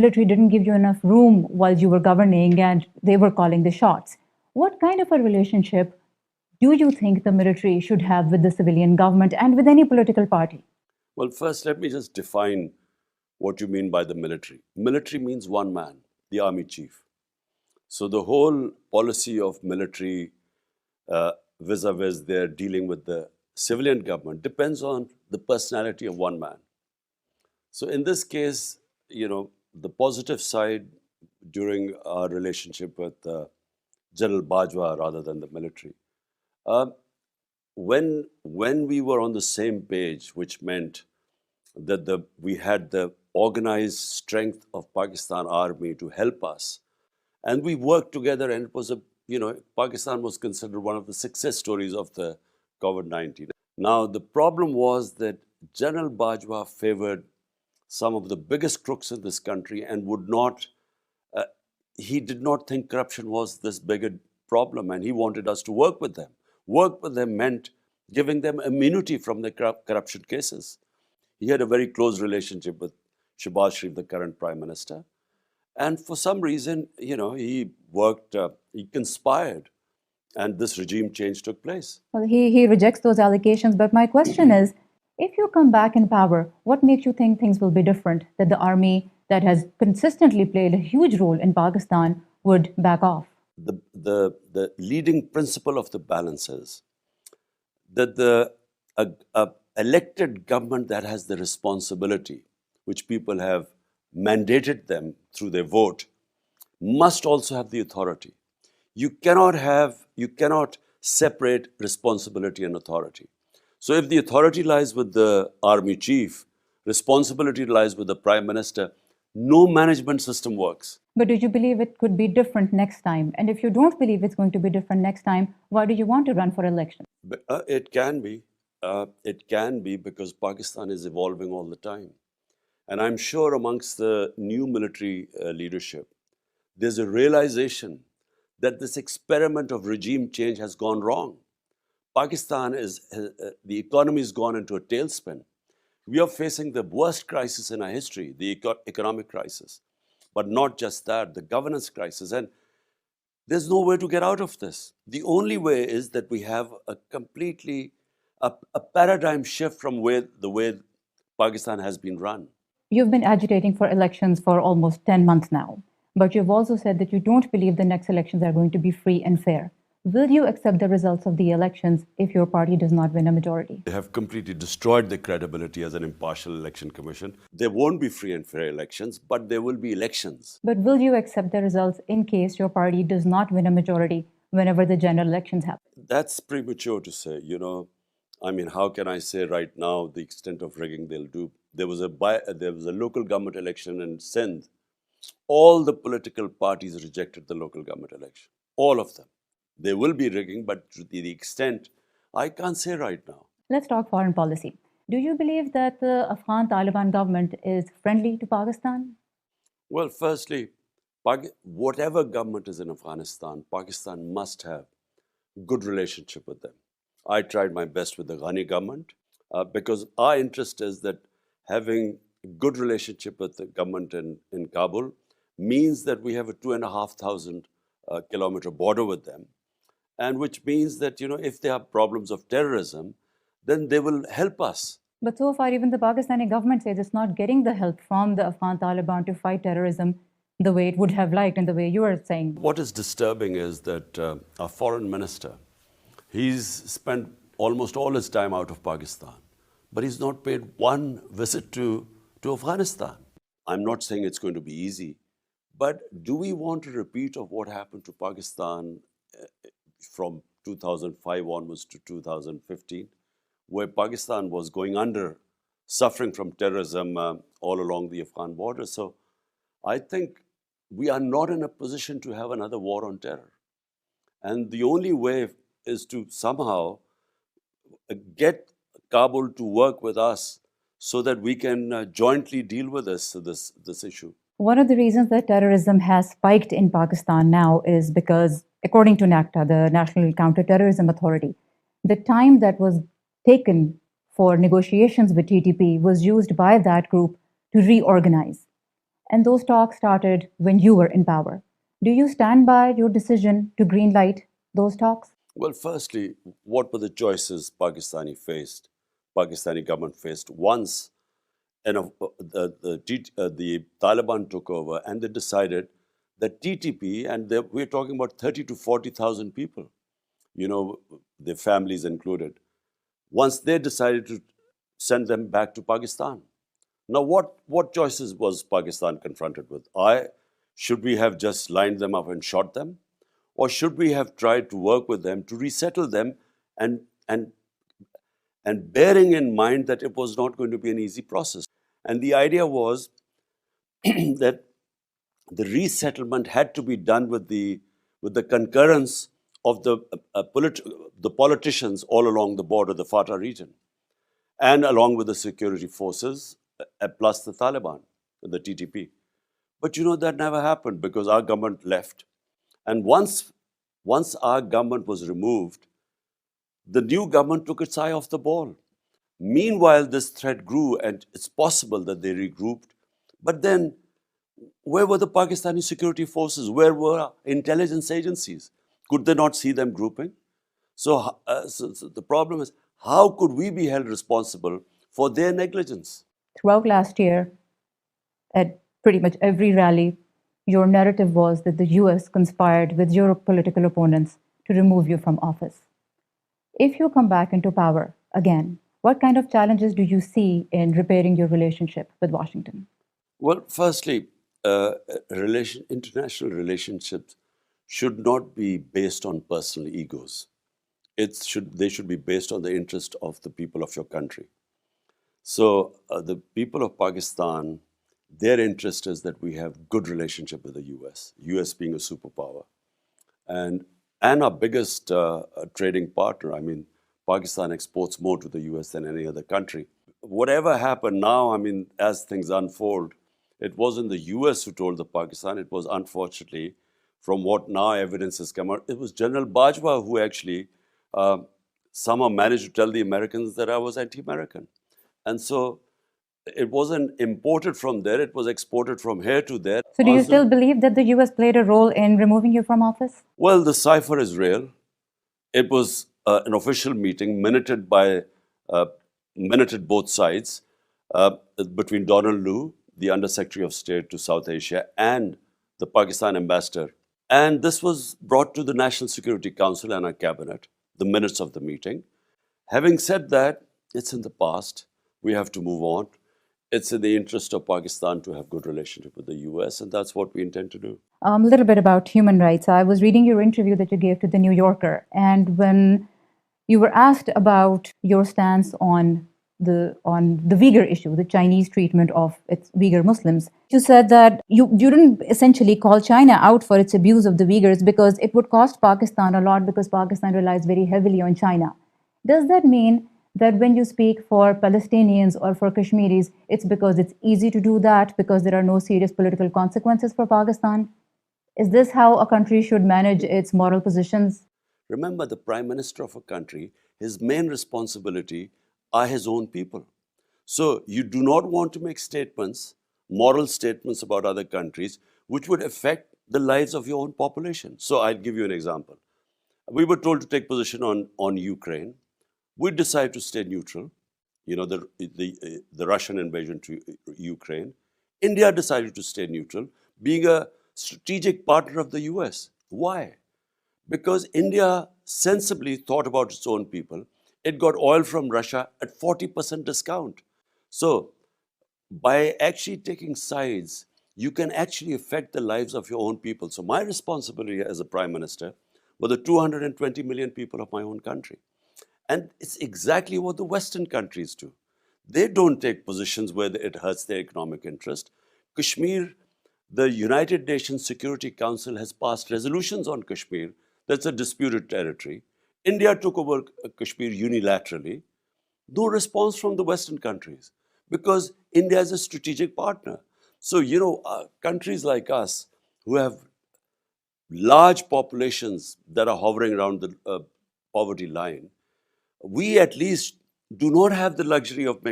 Military didn't give you enough room while you were governing and they were calling the shots. What kind of a relationship do you think the military should have with the civilian government and with any political party? Well, first, let me just define what you mean by the military. Military means one man, the army chief. So the whole policy of military vis-a-vis their dealing with the civilian government depends on the personality of one man. So in this case, the positive side during our relationship with General Bajwa rather than the military, uh, when we were on the same page, which meant that we had the organized strength of Pakistan army to help us, and we worked together, and it was Pakistan was considered one of the success stories of the COVID-19. Now the problem was that General Bajwa favored some of the biggest crooks in this country and would not. Uh, he did not think corruption was this big a problem, and he wanted us to work with them. Work with them meant giving them immunity from the corruption cases. He had a very close relationship with Shehbaz Sharif, the current Prime Minister. And for some reason, he worked, he conspired, and this regime change took place. Well, he rejects those allegations, but my question is, if you come back in power, what makes you think things will be different, that the army that has consistently played a huge role in Pakistan would back off? The leading principle of the balance is that the elected government that has the responsibility, which people have mandated them through their vote, must also have the authority. You cannot separate responsibility and authority. So if the authority lies with the army chief, responsibility lies with the prime minister, no management system works. But do you believe it could be different next time? And if you don't believe it's going to be different next time, why do you want to run for election? It can be. It can be because Pakistan is evolving all the time. And I'm sure amongst the new military leadership, there's a realization that this experiment of regime change has gone wrong. Pakistan the economy has gone into a tailspin. We are facing the worst crisis in our history, the economic crisis. But not just that, the governance crisis. And there's no way to get out of this. The only way is that we have a paradigm shift from the way Pakistan has been run. You've been agitating for elections for almost 10 months now, but you've also said that you don't believe the next elections are going to be free and fair. Will you accept the results of the elections if your party does not win a majority? They have completely destroyed their credibility as an impartial election commission. There won't be free and fair elections, but there will be elections. But will you accept the results in case your party does not win a majority whenever the general elections happen? That's premature to say, I mean, how can I say right now the extent of rigging they'll do? There was a local government election in Sindh. All the political parties rejected the local government election. All of them. There will be rigging, but to the extent, I can't say right now. Let's talk foreign policy. Do you believe that the Afghan Taliban government is friendly to Pakistan? Well, firstly, whatever government is in Afghanistan, Pakistan must have good relationship with them. I tried my best with the Ghani government because our interest is that having good relationship with the government in Kabul means that we have a 2,500 kilometer border with them. And which means that, if there are problems of terrorism, then they will help us. But so far, even the Pakistani government says it's not getting the help from the Afghan Taliban to fight terrorism the way it would have liked and the way you are saying. What is disturbing is that our foreign minister, he's spent almost all his time out of Pakistan, but he's not paid one visit to Afghanistan. I'm not saying it's going to be easy, but do we want a repeat of what happened to Pakistan from 2005 onwards to 2015, where Pakistan was going under, suffering from terrorism all along the Afghan border? So I think we are not in a position to have another war on terror. And the only way is to somehow get Kabul to work with us so that we can jointly deal with this issue. One of the reasons that terrorism has spiked in Pakistan now is because, according to NACTA, the National Counter-Terrorism Authority, the time that was taken for negotiations with TTP was used by that group to reorganize. And those talks started when you were in power. Do you stand by your decision to greenlight those talks? Well, firstly, what were the choices Pakistani government faced once the Taliban took over and they decided that TTP, and we're talking about 30 to 40,000 people, their families included, once they decided to send them back to Pakistan. Now, what choices was Pakistan confronted with? Should we have just lined them up and shot them? Or should we have tried to work with them to resettle them and, and, and bearing in mind that it was not going to be an easy process? And the idea was that the resettlement had to be done with the concurrence of the politicians all along the border, the FATA region, and along with the security forces, plus the Taliban, the TTP. But that never happened because our government left. And once our government was removed, the new government took its eye off the ball. Meanwhile, this threat grew, and it's possible that they regrouped. But then, where were the Pakistani security forces? Where were intelligence agencies? Could they not see them grouping? So the problem is, how could we be held responsible for their negligence? Throughout last year, at pretty much every rally, your narrative was that the US conspired with your political opponents to remove you from office. If you come back into power again, what kind of challenges do you see in repairing your relationship with Washington? Well, firstly, international relationships should not be based on personal egos. They should be based on the interest of the people of your country. So the people of Pakistan, their interest is that we have good relationship with the US being a superpower. And our biggest trading partner. I mean, Pakistan exports more to the US than any other country. Whatever happened now, I mean, as things unfold, it wasn't the US who told the Pakistan. It was, unfortunately, from what now evidence has come out, it was General Bajwa who actually somehow managed to tell the Americans that I was anti-American. And so it wasn't imported from there, it was exported from here to there. So, do you still believe that the US played a role in removing you from office? Well, the cipher is real. It was an official meeting, minuted both sides, between Donald Lu, the Undersecretary of State to South Asia, and the Pakistan ambassador. And this was brought to the National Security Council and our cabinet, the minutes of the meeting. Having said that, it's in the past. We have to move on. It's in the interest of Pakistan to have good relationship with the US, and that's what we intend to do. A little bit about human rights. I was reading your interview that you gave to the New Yorker, and when you were asked about your stance on the Uyghur issue, the Chinese treatment of its Uyghur Muslims, you said that you didn't essentially call China out for its abuse of the Uyghurs because it would cost Pakistan a lot because Pakistan relies very heavily on China. Does that mean that when you speak for Palestinians or for Kashmiris, it's because it's easy to do that because there are no serious political consequences for Pakistan? Is this how a country should manage its moral positions? Remember, the Prime Minister of a country, his main responsibility are his own people. So you do not want to make statements, moral statements about other countries, which would affect the lives of your own population. So I'll give you an example. We were told to take position on Ukraine. We decided to stay neutral, the Russian invasion to Ukraine. India decided to stay neutral, being a strategic partner of the US. Why? Because India sensibly thought about its own people. It got oil from Russia at 40% discount. So by actually taking sides, you can actually affect the lives of your own people. So my responsibility as a prime minister were the 220 million people of my own country. And it's exactly what the Western countries do. They don't take positions where it hurts their economic interest. Kashmir, the United Nations Security Council has passed resolutions on Kashmir. That's a disputed territory. India took over Kashmir unilaterally. No response from the Western countries because India is a strategic partner. So, countries like us who have large populations that are hovering around the poverty line, we at least do not have the luxury of